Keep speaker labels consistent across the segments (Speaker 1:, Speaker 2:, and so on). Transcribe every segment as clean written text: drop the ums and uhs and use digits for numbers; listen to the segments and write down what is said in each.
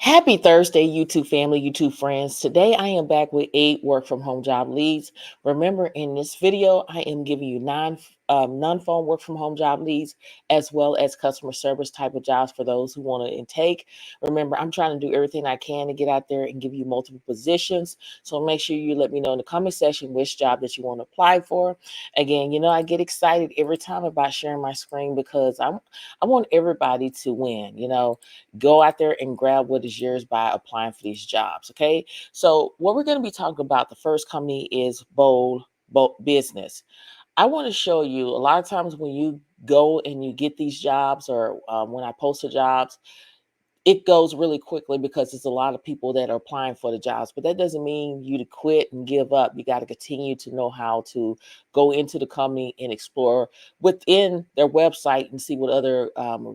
Speaker 1: Happy Thursday, YouTube family, YouTube friends. Today I am back with 8 work from home job leads. Remember, in this video, I am giving you non-phone work from home job leads, as well as customer service type of jobs for those who want to intake. Remember, I'm trying to do everything I can to get out there and give you multiple positions. So make sure you let me know in the comment section which job that you want to apply for. Again, I get excited every time about sharing my screen because I want everybody to win. Go out there and grab what is yours by applying for these jobs. Okay. So what we're going to be talking about, the first company is Bold Business. I want to show you a lot of times when you go and you get these jobs or when I post the jobs, it goes really quickly because there's a lot of people that are applying for the jobs, but that doesn't mean you to quit and give up. You got to continue to know how to go into the company and explore within their website and see what other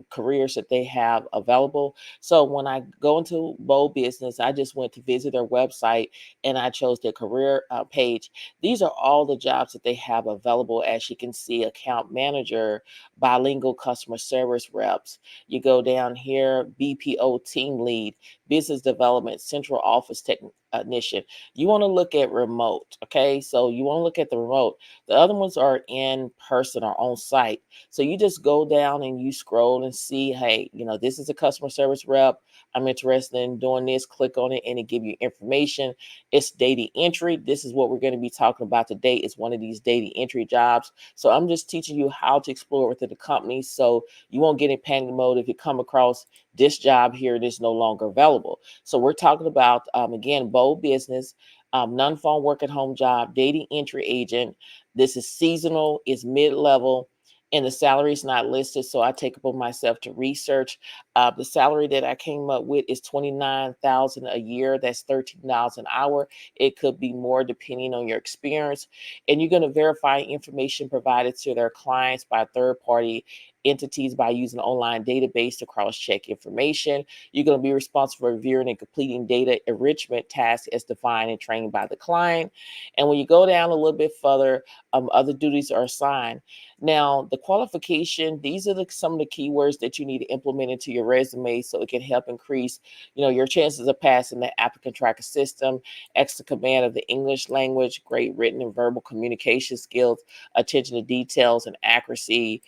Speaker 1: careers that they have available. So when I go into Bold Business, I just went to visit their website and I chose their career page. These are all the jobs that they have available. As you can see, account manager, bilingual customer service reps. You go down here, BPO team lead, business development, central office technician. You want to look at remote, okay? So you want to look at the remote. The other ones are in person or on site. So you just go down and you scroll and see, hey, this is a customer service rep. I'm interested in doing this. Click on it and it give you information. It's data entry. This is what we're going to be talking about today. It's one of these data entry jobs. So I'm just teaching you how to explore within the company so you won't get in panic mode if you come across this job here and it's no longer available. So we're talking about, again, Bold Business, non-phone work at home job, data entry agent. This is seasonal, it's mid-level, and the salary is not listed. So I take upon myself to research. The salary that I came up with is $29,000 a year. That's $13 an hour. It could be more depending on your experience. And you're going to verify information provided to their clients by third-party entities by using an online database to cross-check information. You're going to be responsible for reviewing and completing data enrichment tasks as defined and trained by the client. And when you go down a little bit further, other duties are assigned. Now, the qualification, these are some of the keywords that you need to implement into your resume so it can help increase, your chances of passing the applicant tracker system, excellent command of the English language, great written and verbal communication skills, attention to details and accuracy.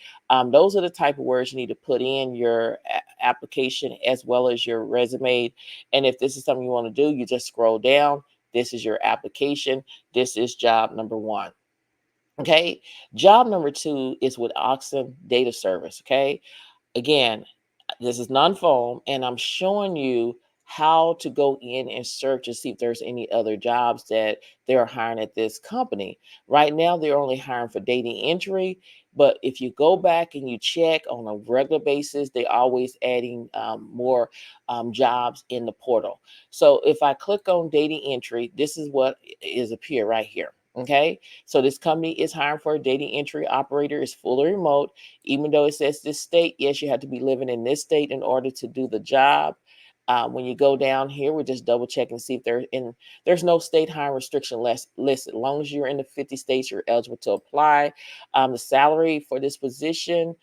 Speaker 1: Those are the type of words you need to put in your application as well as your resume. And if this is something you want to do, you just scroll down. This is your application. This is job number 1. Okay. Job number 2 is with Axion Data Service. Okay. Again, this is non-phone, and I'm showing you how to go in and search and see if there's any other jobs that they're hiring at this company. Right now, they're only hiring for data entry, but if you go back and you check on a regular basis, they're always adding more jobs in the portal. So if I click on data entry, this is what is appear right here. Okay, so this company is hiring for a data entry operator. It's fully remote. Even though it says this state, yes, you have to be living in this state in order to do the job. When you go down here, we're just double checking to see if there's no state hiring restriction listed. As long as you're in the 50 states, you're eligible to apply. The salary for this position,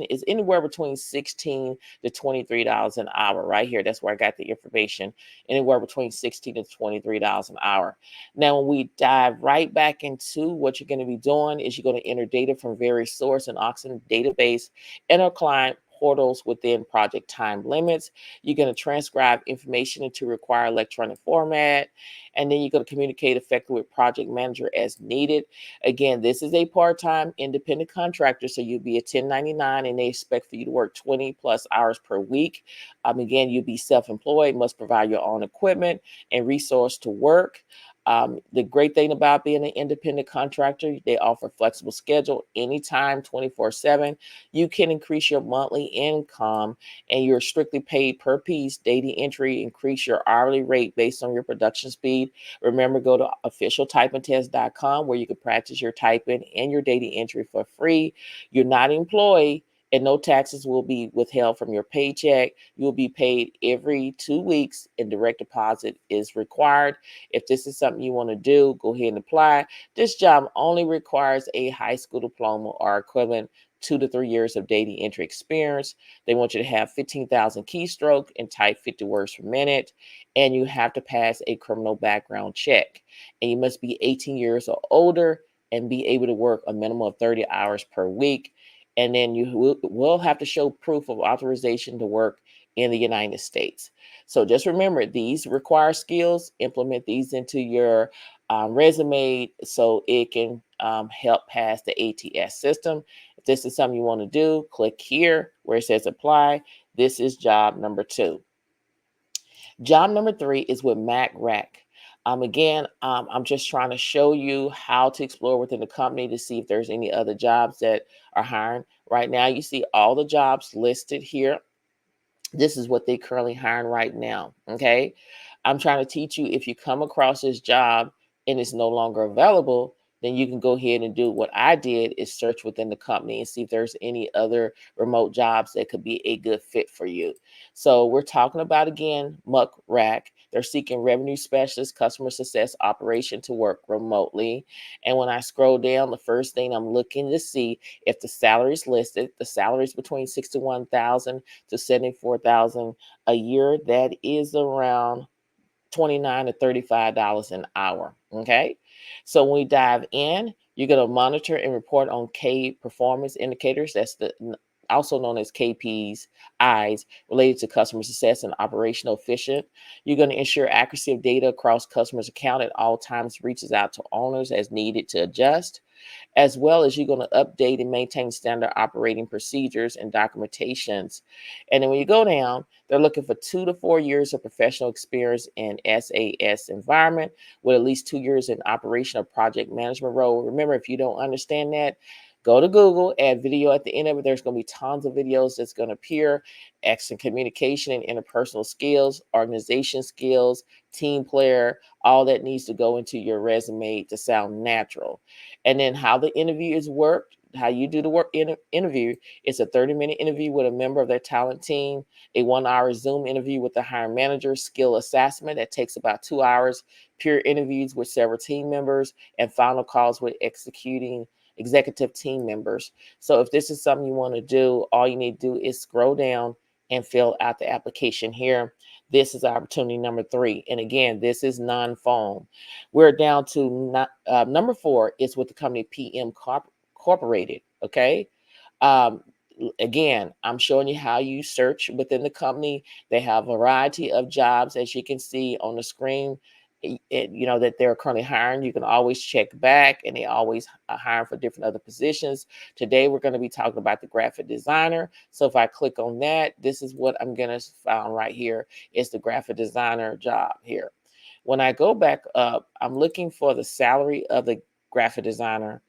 Speaker 1: is anywhere between $16 to $23 an hour. Right here, that's where I got the information. Anywhere between $16 to $23 an hour. Now, when we dive right back into what you're going to be doing is you're going to enter data from various source and Oxen database and our client portals within project time limits. You're going to transcribe information into required electronic format, and then you're going to communicate effectively with project manager as needed. Again, this is a part-time independent contractor, so you'll be a 1099, and they expect for you to work 20 plus hours per week. Again, you'll be self-employed, must provide your own equipment and resource to work. The great thing about being an independent contractor, they offer flexible schedule anytime, 24/7. You can increase your monthly income and you're strictly paid per piece. Data entry, increase your hourly rate based on your production speed. Remember, go to officialtypingtest.com where you can practice your typing and your data entry for free. You're not employed, and no taxes will be withheld from your paycheck. You'll be paid every 2 weeks, and direct deposit is required. If this is something you want to do, go ahead and apply. This job only requires a high school diploma or equivalent 2 to 3 years of data entry experience. They want you to have 15,000 keystroke and type 50 words per minute. And you have to pass a criminal background check. And you must be 18 years or older and be able to work a minimum of 30 hours per week. And then you will have to show proof of authorization to work in the United States. So just remember, these require skills. Implement these into your resume so it can help pass the ATS system. If this is something you want to do, click here where it says apply. This is job number 2. Job number 3 is with Mac Rack. Again, I'm just trying to show you how to explore within the company to see if there's any other jobs that are hiring. Right now, you see all the jobs listed here. This is what they currently hiring right now. Okay. I'm trying to teach you, if you come across this job and it's no longer available, then you can go ahead and do what I did, is search within the company and see if there's any other remote jobs that could be a good fit for you. So we're talking about, again, Muck Rack. They're seeking revenue specialists, customer success operation to work remotely. And when I scroll down, the first thing I'm looking to see if the salary is listed. The salary is between 61,000 to 74,000 a year. That is around $29 to $35 an hour. Okay. So when we dive in, you're going to monitor and report on key performance indicators. That's also known as KPIs, related to customer success and operational efficient. You're going to ensure accuracy of data across customers' account at all times, reaches out to owners as needed to adjust, as well as you're going to update and maintain standard operating procedures and documentations. And then when you go down, they're looking for 2 to 4 years of professional experience in SAS environment with at least 2 years in operational project management role. Remember, if you don't understand that, go to Google, add video at the end of it. There's going to be tons of videos that's going to appear. Excellent communication and interpersonal skills, organization skills, team player, all that needs to go into your resume to sound natural. And then how the interview is worked, how you do the work interview. It's a 30-minute interview with a member of their talent team, a 1-hour Zoom interview with the hiring manager, skill assessment that takes about 2 hours, peer interviews with several team members, and final calls with executing executive team members. So if this is something you want to do, all you need to do is scroll down and fill out the application here. This is opportunity number 3. And again, this is non-phone. We're down to number 4 is with the company PM Coporate. Okay. Um, Again, I'm showing you how you search within the company. They have a variety of jobs, as you can see on the screen. You know that they're currently hiring. You can always check back, and they always hiring for different other positions. Today, we're going to be talking about the graphic designer. So if I click on that, this is what I'm going to find right here is the graphic designer job here. When I go back up, I'm looking for the salary of the graphic designer,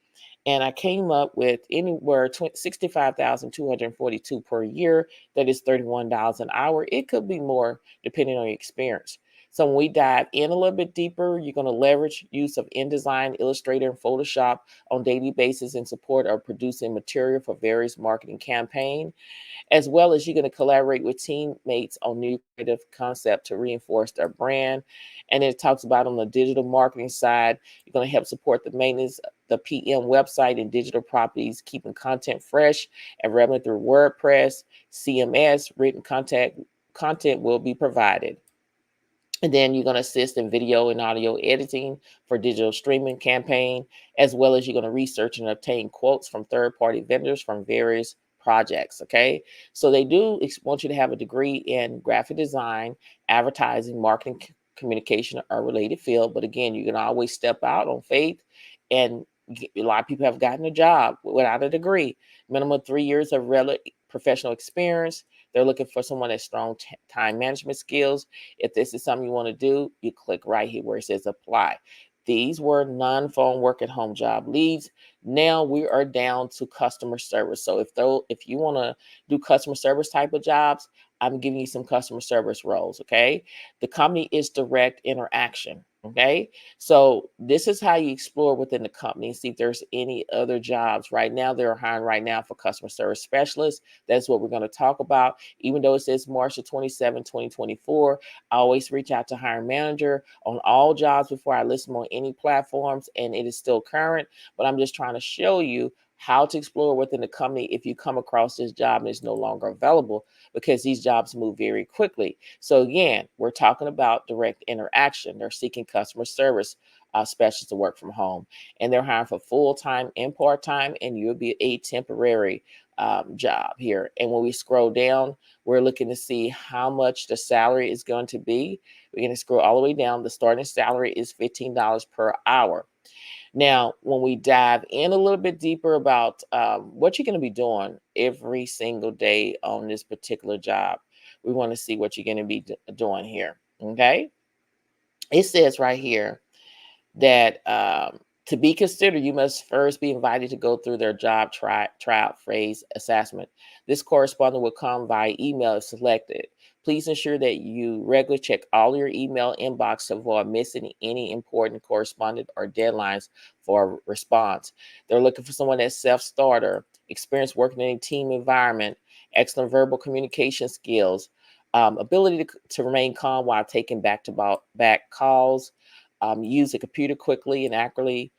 Speaker 1: and I came up with anywhere 65,242 per year. That is $31 an hour. It could be more depending on your experience. So when we dive in a little bit deeper, you're going to leverage use of InDesign, Illustrator, and Photoshop on daily basis in support of producing material for various marketing campaigns, as well as you're going to collaborate with teammates on new creative concept to reinforce their brand. And it talks about on the digital marketing side, you're going to help support the maintenance, the PM website and digital properties, keeping content fresh and relevant through WordPress, CMS, written content will be provided. And then you're going to assist in video and audio editing for digital streaming campaign, as well as you're going to research and obtain quotes from third-party vendors from various projects. Okay. So they do want you to have a degree in graphic design, advertising, marketing, communication, or related field. But again, you can always step out on faith, and a lot of people have gotten a job without a degree. Minimum 3 years of professional experience. They're looking for someone that's strong time management skills. If this is something you want to do, you click right here where it says apply. These were non-phone work at home job leads. Now we are down to customer service. So if you want to do customer service type of jobs, I'm giving you some customer service roles. Okay. The company is direct interaction. Okay. So this is how you explore within the company and see if there's any other jobs. Right now, they're hiring right now for customer service specialists. That's what we're going to talk about. Even though it says March 27, 2024, I always reach out to hiring manager on all jobs before I list them on any platforms, and it is still current. But I'm just trying to show you how to explore within the company if you come across this job and it's no longer available, because these jobs move very quickly. So again, we're talking about direct interaction. They're seeking customer service specialists to work from home, and they're hiring for full-time and part-time, and you'll be a temporary job here. And when we scroll down, we're looking to see how much the salary is going to be. We're going to scroll all the way down. The starting salary is $15 per hour. Now, when we dive in a little bit deeper about what you're going to be doing every single day on this particular job, we want to see what you're going to be doing here. Okay. It says right here that to be considered, you must first be invited to go through their job tryout phase assessment. This correspondent will come via email if selected. Please ensure that you regularly check all your email inbox to avoid missing any important correspondence or deadlines for a response. They're looking for someone that's self-starter, experienced working in a team environment, excellent verbal communication skills, ability to remain calm while taking back calls, use a computer quickly and accurately,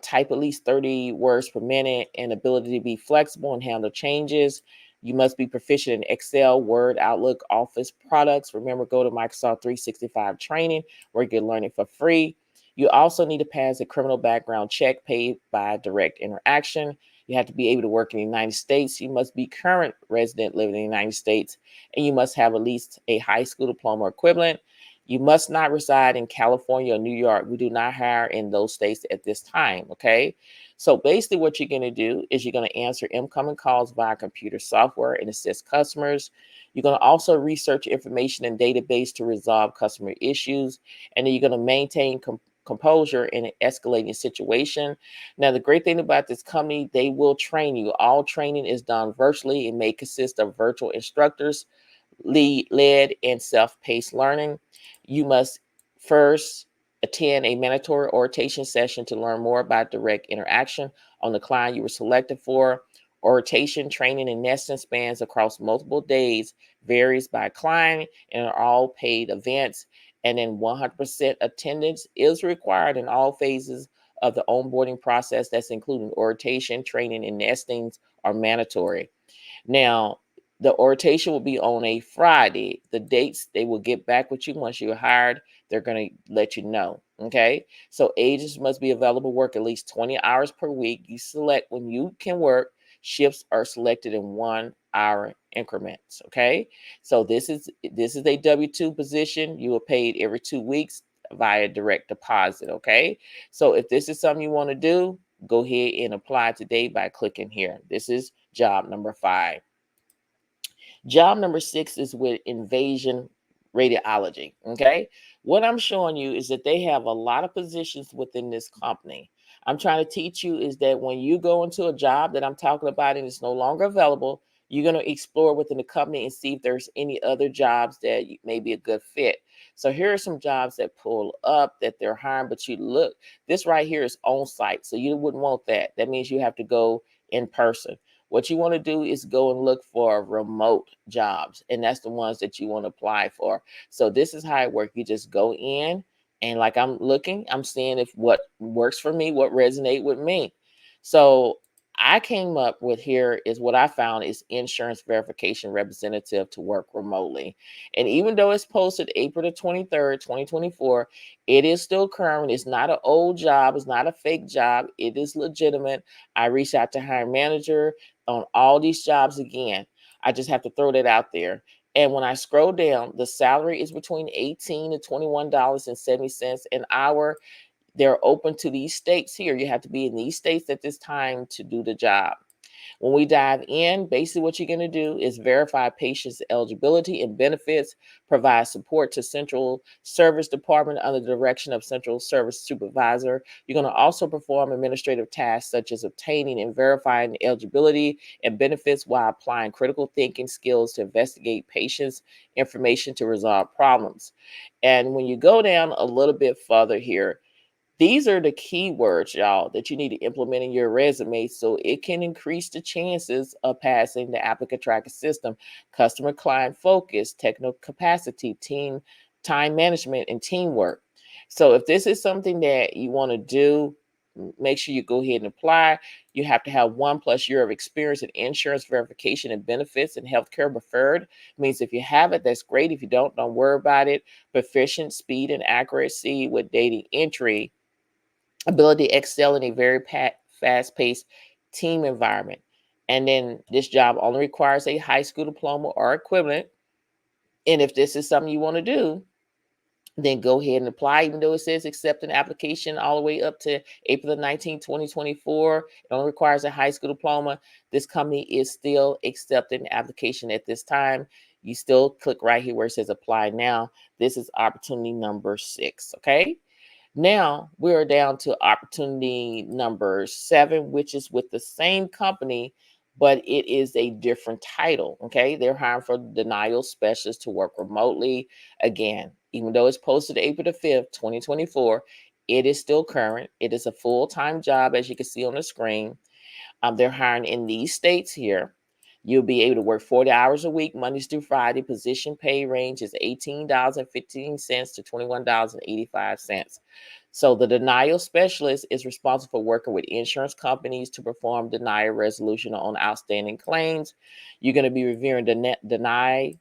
Speaker 1: type at least 30 words per minute, and ability to be flexible and handle changes. You must be proficient in Excel, Word, Outlook, Office products. Remember, go to Microsoft 365 training where you get learning for free. You also need to pass a criminal background check paid by direct interaction. You have to be able to work in the United States. You must be current resident living in the United States, and you must have at least a high school diploma or equivalent. You must not reside in California or New York. We do not hire in those states at this time, okay? So basically what you're going to do is you're going to answer incoming calls via computer software and assist customers. You're going to also research information in database to resolve customer issues. And then you're going to maintain composure in an escalating situation. Now, the great thing about this company, they will train you. All training is done virtually and may consist of virtual instructors, led and self-paced learning. You must first attend a mandatory orientation session to learn more about direct interaction on the client you were selected for. Orientation training and nesting spans across multiple days, varies by client, and are all paid events. And then 100% attendance is required in all phases of the onboarding process. That's including orientation, training, and nestings are mandatory. Now, the orientation will be on a Friday. The dates, they will get back with you once you're hired. They're going to let you know. Okay. So agents must be available to work at least 20 hours per week. You select when you can work. Shifts are selected in 1 hour increments. Okay. So this is a W-2 position. You are paid every 2 weeks via direct deposit. Okay. So if this is something you want to do, go ahead and apply today by clicking here. This is job number 5. Job number 6 is with Envision Radiology. Okay. What I'm showing you is that they have a lot of positions within this company. I'm trying to teach you is that when you go into a job that I'm talking about and it's no longer available, you're going to explore within the company and see if there's any other jobs that may be a good fit. So here are some jobs that pull up that they're hiring, but you look, this right here is on site. So you wouldn't want that. That means you have to go in person. What you want to do is go and look for remote jobs, and that's the ones that you want to apply for. So this is how it works. You just go in, and like I'm looking, I'm seeing if what works for me, what resonate with me. So I came up with here is what I found is insurance verification representative to work remotely. And even though it's posted April the 23rd, 2024, it is still current. It's not an old job. It's not a fake job. It is legitimate. I reached out to hiring manager on all these jobs again. I just have to throw that out there. And when I scroll down, the salary is between $18 to $21.70 an hour. They're open to these states here. You have to be in these states at this time to do the job. When we dive in, basically what you're going to do is verify patients' eligibility and benefits, provide support to Central Service Department under the direction of Central Service Supervisor. You're going to also perform administrative tasks such as obtaining and verifying eligibility and benefits while applying critical thinking skills to investigate patients' information to resolve problems. And when you go down a little bit further here, these are the keywords, y'all, that you need to implement in your resume so it can increase the chances of passing the applicant tracker system: customer client focus, technical capacity, team time management, and teamwork. So if this is something that you want to do, make sure you go ahead and apply. You have to have 1+ year of experience in insurance verification and benefits and healthcare preferred. Means if you have it, that's great. If you don't worry about it. Proficient speed and accuracy with data entry, ability to excel in a very fast-paced team environment. And then this job only requires a high school diploma or equivalent. And if this is something you want to do, then go ahead and apply, even though it says accept an application all the way up to April the 19th, 2024. It only requires a high school diploma. This company is still accepting the application at this time. You still click right here where it says apply now. This is opportunity number 6, okay? Now we're down to opportunity number 7, which is with the same company, but it is a different title. Okay. They're hiring for denial specialists to work remotely. Again, even though it's posted April the 5th, 2024, it is still current. It is a full-time job, as you can see on the screen. They're hiring in these states here. You'll be able to work 40 hours a week, Mondays through Friday. Position pay range is $18.15 to $21.85. So the denial specialist is responsible for working with insurance companies to perform denial resolution on outstanding claims. You're going to be reviewing the deny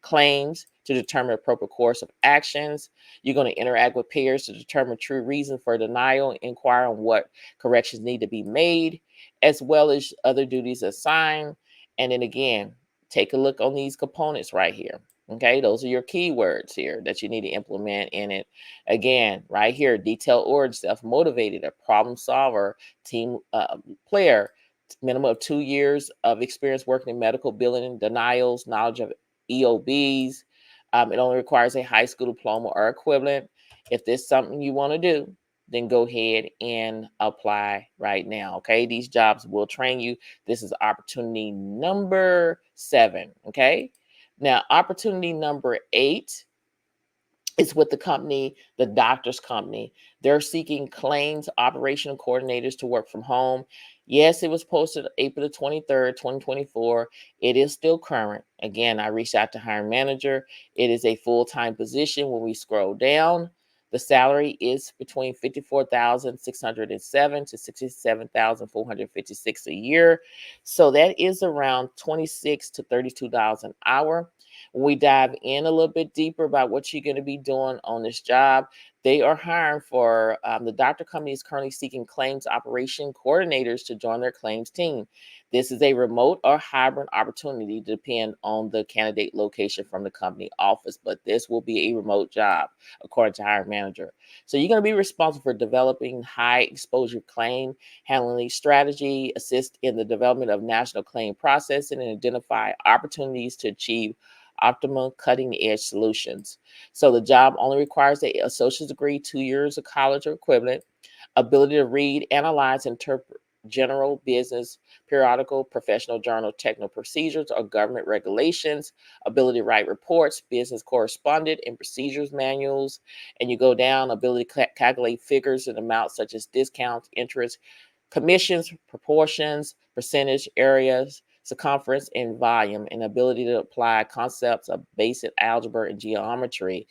Speaker 1: claims to determine appropriate course of actions. You're going to interact with payers to determine true reason for denial, inquire on what corrections need to be made, as well as other duties assigned. And then again, take a look on these components right here. Okay, those are your keywords here that you need to implement in it. Again, right here, detailed origin, self-motivated, a problem solver, team player, minimum of 2 years of experience working in medical billing, denials, knowledge of EOBs. It only requires a high school diploma or equivalent. If this is something you want to do, then go ahead and apply right now. Okay, these jobs will train you. This is opportunity number 7. Okay, now opportunity number 8 is with the company, the doctor's company. They're seeking claims operational coordinators to work from home. Yes, it was posted April the 23rd, 2024. It is still current. Again, I reached out to hiring manager. It is a full-time position. When we scroll down, the salary is between 54,607 to 67,456 a year. So that is around 26 to $32 an hour. When we dive in a little bit deeper about what you're going to be doing on this job, they are hiring for the doctor company is currently seeking claims operation coordinators to join their claims team. This is a remote or hybrid opportunity to depend on the candidate location from the company office, but this will be a remote job, according to hiring manager. So you're going to be responsible for developing high exposure claim handling strategy, assist in the development of national claim processing, and identify opportunities to achieve optimal cutting edge solutions. So the job only requires a associate's degree, 2 years of college or equivalent, ability to read, analyze, interpret general business, periodical, professional journal, technical procedures, or government regulations, ability to write reports, business correspondent, and procedures manuals. And you go down, ability to calculate figures and amounts such as discounts, interest, commissions, proportions, percentage, areas, circumference, and volume, and ability to apply concepts of basic algebra and geometry.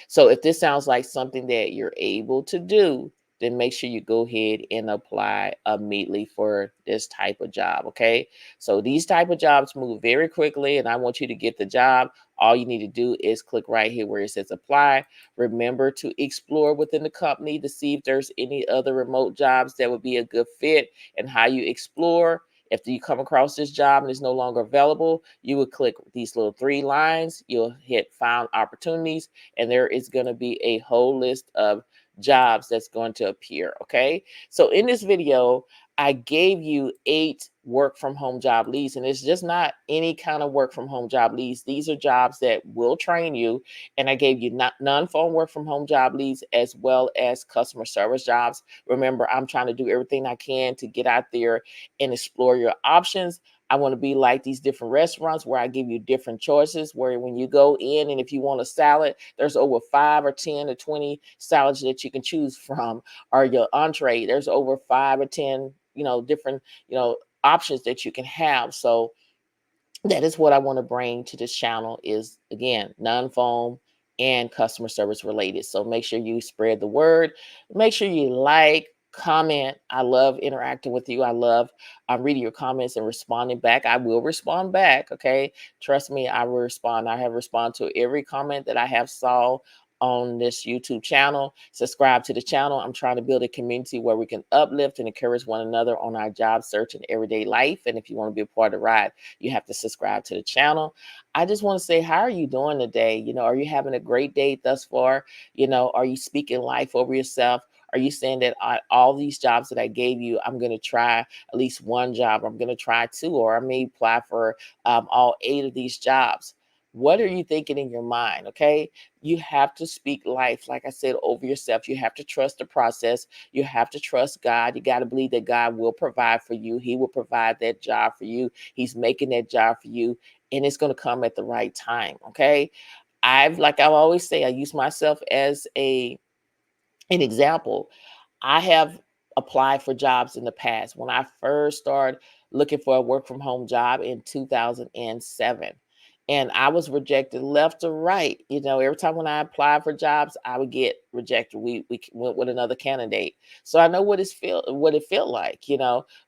Speaker 1: So if this sounds like something that you're able to do, then make sure you go ahead and apply immediately for this type of job. Okay. So these type of jobs move very quickly, and I want you to get the job. All you need to do is click right here where it says apply. Remember to explore within the company to see if there's any other remote jobs that would be a good fit, and how you explore. If you come across this job and it's no longer available, you would click these little 3 lines. You'll hit found opportunities, and there is going to be a whole list of jobs that's going to appear. Okay. So in this video, I gave you 8 work from home job leads, and it's just not any kind of work from home job leads. These are jobs that will train you. And I gave you non-phone work from home job leads as well as customer service jobs. Remember, I'm trying to do everything I can to get out there and explore your options. I want to be like these different restaurants where I give you different choices, where when you go in and if you want a salad, there's over 5 or 10 or 20 salads that you can choose from, or your entree, there's over 5 or 10, different, options that you can have. So that is what I want to bring to this channel is, again, non-foam and customer service related. So make sure you spread the word. Make sure you like, comment. I love interacting with you. I love reading your comments and responding back. I will respond back. Okay. Trust me, I will respond. I have responded to every comment that I have saw on this YouTube channel. Subscribe to the channel. I'm trying to build a community where we can uplift and encourage one another on our job search and everyday life. And if you want to be a part of the ride, you have to subscribe to the channel. I just want to say, how are you doing today? Are you having a great day thus far? Are you speaking life over yourself? Are you saying that all these jobs that I gave you, I'm going to try at least one job, I'm going to try two, or I may apply for all 8 of these jobs? What are you thinking in your mind? Okay. You have to speak life, like I said, over yourself. You have to trust the process. You have to trust God. You got to believe that God will provide for you. He will provide that job for you. He's making that job for you, and it's going to come at the right time. Okay. Like I always say, I use myself as an example. I have applied for jobs in the past. When I first started looking for a work from home job in 2007, and I was rejected left to right. Every time when I applied for jobs, I would get rejected. We went with another candidate. So I know what it felt like,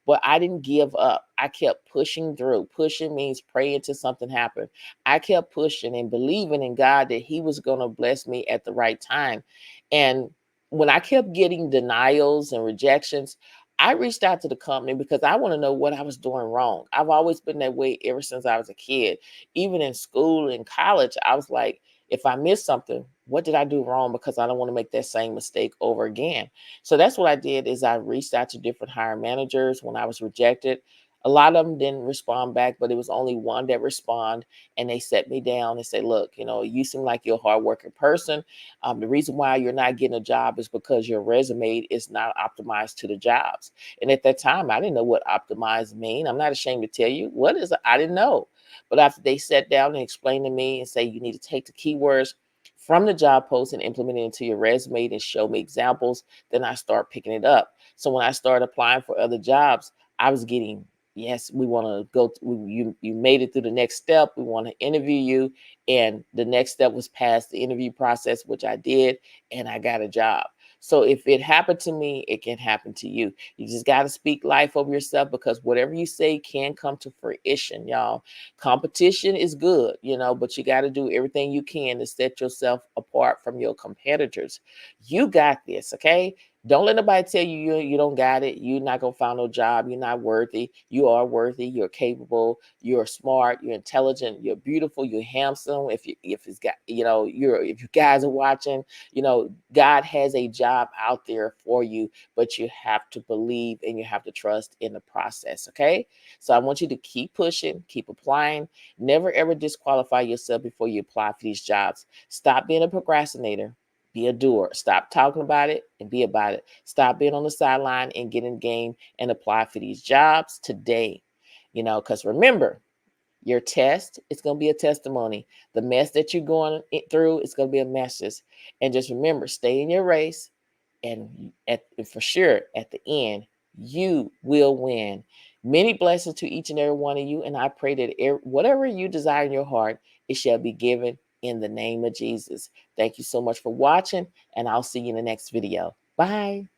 Speaker 1: but I didn't give up. I kept pushing through. Pushing means praying till something happened. I kept pushing and believing in God that He was going to bless me at the right time. And when I kept getting denials and rejections, I reached out to the company because I want to know what I was doing wrong. I've always been that way ever since I was a kid. Even in school and college, I was like, if I missed something, what did I do wrong? Because I don't want to make that same mistake over again. So that's what I did is I reached out to different hiring managers when I was rejected. A lot of them didn't respond back, but it was only one that responded, and they set me down and said, look, you seem like you're a hardworking person. The reason why you're not getting a job is because your resume is not optimized to the jobs. And at that time, I didn't know what optimized mean. I'm not ashamed to tell you what is. I didn't know. But after they sat down and explained to me and say, you need to take the keywords from the job post and implement it into your resume and show me examples, then I start picking it up. So when I started applying for other jobs, I was getting, yes, we want to go. You made it through the next step. We want to interview you. And the next step was past the interview process, which I did, and I got a job. So if it happened to me, it can happen to you. You just got to speak life over yourself, because whatever you say can come to fruition, y'all. Competition is good, but you got to do everything you can to set yourself apart from your competitors. You got this, okay? Don't let nobody tell you don't got it. You're not gonna find no job. You're not worthy. You are worthy. You're capable. You're smart. You're intelligent. You're beautiful. You're handsome. If it's got if you guys are watching, God has a job out there for you, but you have to believe and you have to trust in the process. Okay, so I want you to keep pushing, keep applying. Never ever disqualify yourself before you apply for these jobs. Stop being a procrastinator. Be a doer. Stop talking about it and be about it. Stop being on the sideline and get in the game and apply for these jobs today. Because remember, your test is going to be a testimony. The mess that you're going through is going to be a message. And just remember, stay in your race. And for sure, at the end, you will win. Many blessings to each and every one of you. And I pray that whatever you desire in your heart, it shall be given in the name of Jesus. Thank you so much for watching, and I'll see you in the next video. Bye.